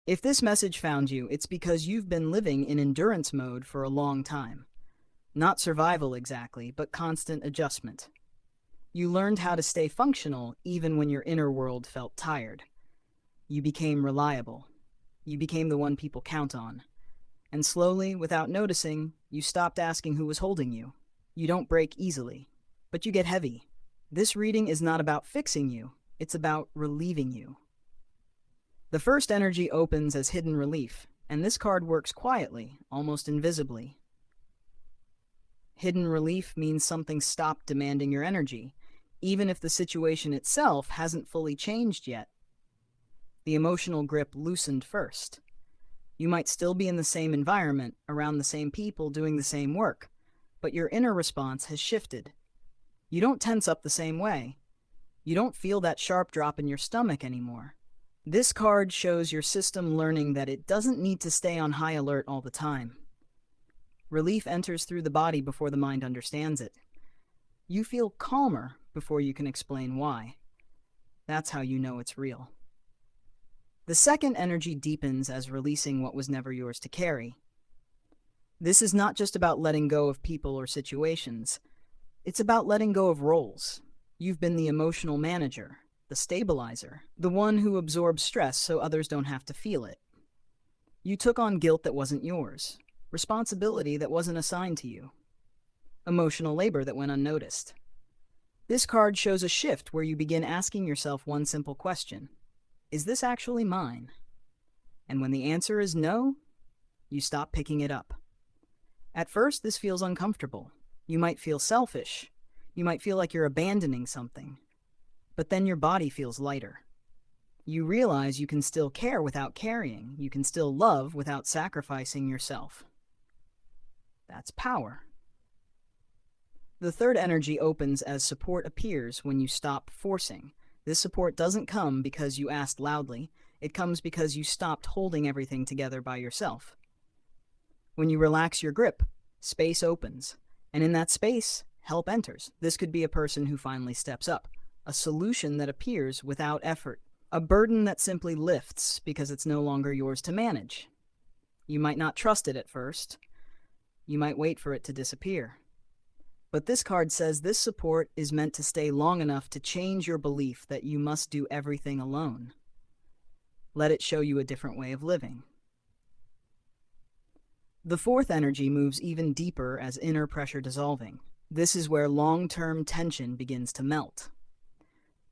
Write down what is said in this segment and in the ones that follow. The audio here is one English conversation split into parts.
If this message found you, it's because you've been living in endurance mode for a long time. Not survival exactly, but constant adjustment. You learned how to stay functional even when your inner world felt tired. You became reliable. You became the one people count on. And slowly, without noticing, you stopped asking who was holding you. You don't break easily, but you get heavy. This reading is not about fixing you, it's about relieving you. The first energy opens as hidden relief, and this card works quietly, almost invisibly. Hidden relief means something stopped demanding your energy, even if the situation itself hasn't fully changed yet. The emotional grip loosened first. You might still be in the same environment, around the same people, doing the same work, but your inner response has shifted. You don't tense up the same way. You don't feel that sharp drop in your stomach anymore. This card shows your system learning that it doesn't need to stay on high alert all the time. Relief enters through the body before the mind understands it. You feel calmer before you can explain why. That's how you know it's real. The second energy deepens as releasing what was never yours to carry. This is not just about letting go of people or situations. It's about letting go of roles. You've been the emotional manager, the stabilizer, the one who absorbs stress so others don't have to feel it. You took on guilt that wasn't yours, responsibility that wasn't assigned to you, emotional labor that went unnoticed. This card shows a shift where you begin asking yourself one simple question: is this actually mine? And when the answer is no, you stop picking it up. At first, this feels uncomfortable. You might feel selfish. You might feel like you're abandoning something. But then your body feels lighter. You realize you can still care without carrying. You can still love without sacrificing yourself. That's power. The third energy opens as support appears when you stop forcing. This support doesn't come because you asked loudly. It comes because you stopped holding everything together by yourself. When you relax your grip, space opens. And in that space, help enters. This could be a person who finally steps up, a solution that appears without effort, a burden that simply lifts because it's no longer yours to manage. You might not trust it at first. You might wait for it to disappear. But this card says this support is meant to stay long enough to change your belief that you must do everything alone. Let it show you a different way of living. The fourth energy moves even deeper as inner pressure dissolving. This is where long-term tension begins to melt.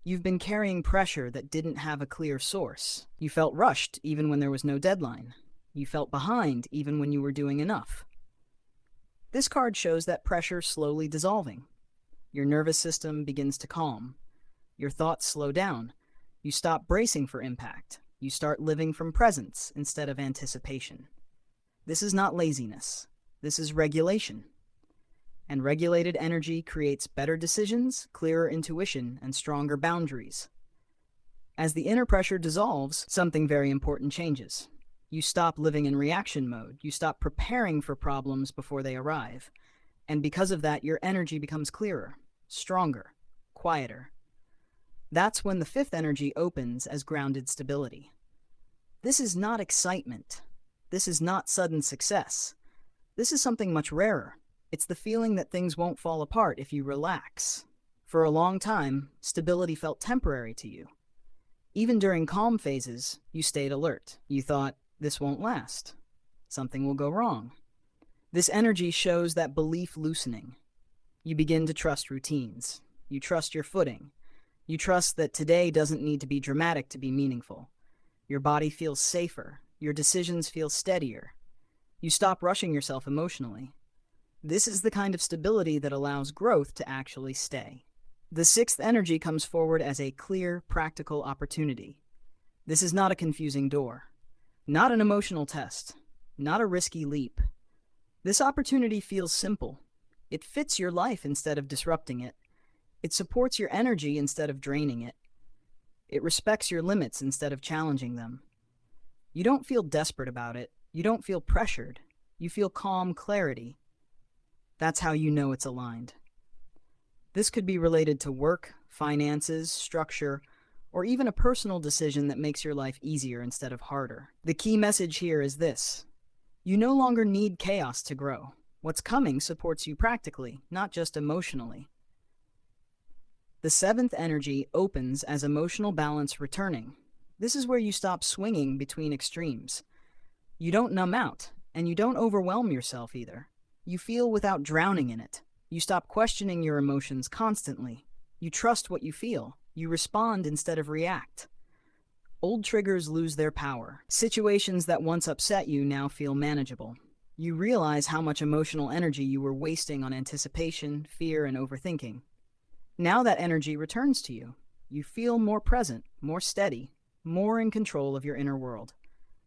You've been carrying pressure that didn't have a clear source. You felt rushed even when there was no deadline. You felt behind even when you were doing enough. This card shows that pressure slowly dissolving. Your nervous system begins to calm. Your thoughts slow down. You stop bracing for impact. You start living from presence instead of anticipation. This is not laziness. This is regulation. And regulated energy creates better decisions, clearer intuition, and stronger boundaries. As the inner pressure dissolves, something very important changes. You stop living in reaction mode. You stop preparing for problems before they arrive. And because of that, your energy becomes clearer, stronger, quieter. That's when the fifth energy opens as grounded stability. This is not excitement. This is not sudden success. This is something much rarer. It's the feeling that things won't fall apart if you relax. For a long time, stability felt temporary to you. Even during calm phases, you stayed alert. You thought, this won't last. Something will go wrong. This energy shows that belief loosening. You begin to trust routines. You trust your footing. You trust that today doesn't need to be dramatic to be meaningful. Your body feels safer. Your decisions feel steadier. You stop rushing yourself emotionally. This is the kind of stability that allows growth to actually stay. The sixth energy comes forward as a clear, practical opportunity. This is not a confusing door. Not an emotional test. Not a risky leap. This opportunity feels simple. It fits your life instead of disrupting it. It supports your energy instead of draining it. It respects your limits instead of challenging them. You don't feel desperate about it. You don't feel pressured. You feel calm clarity. That's how you know it's aligned. This could be related to work, finances, structure, or even a personal decision that makes your life easier instead of harder. The key message here is this: you no longer need chaos to grow. What's coming supports you practically, not just emotionally. The seventh energy opens as emotional balance returning. This is where you stop swinging between extremes. You don't numb out, and you don't overwhelm yourself either. You feel without drowning in it. You stop questioning your emotions constantly. You trust what you feel. You respond instead of react. Old triggers lose their power. Situations that once upset you now feel manageable. You realize how much emotional energy you were wasting on anticipation, fear, and overthinking. Now that energy returns to you. You feel more present, more steady, more in control of your inner world.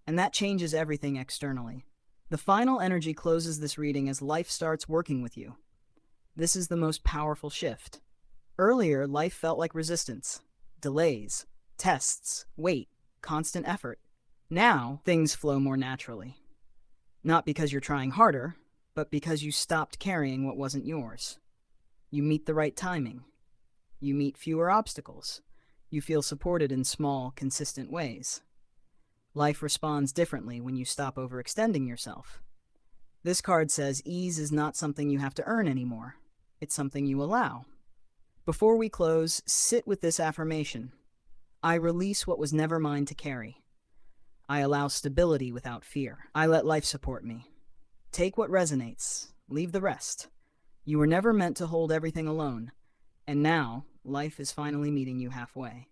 And that changes everything externally. The final energy closes this reading as life starts working with you. This is the most powerful shift. Earlier, life felt like resistance, delays, tests, wait, constant effort. Now, things flow more naturally. Not because you're trying harder, but because you stopped carrying what wasn't yours. You meet the right timing. You meet fewer obstacles. You feel supported in small, consistent ways. Life responds differently when you stop overextending yourself. This card says ease is not something you have to earn anymore. It's something you allow. Before we close, sit with this affirmation. I release what was never mine to carry. I allow stability without fear. I let life support me. Take what resonates. Leave the rest. You were never meant to hold everything alone. And now, life is finally meeting you halfway.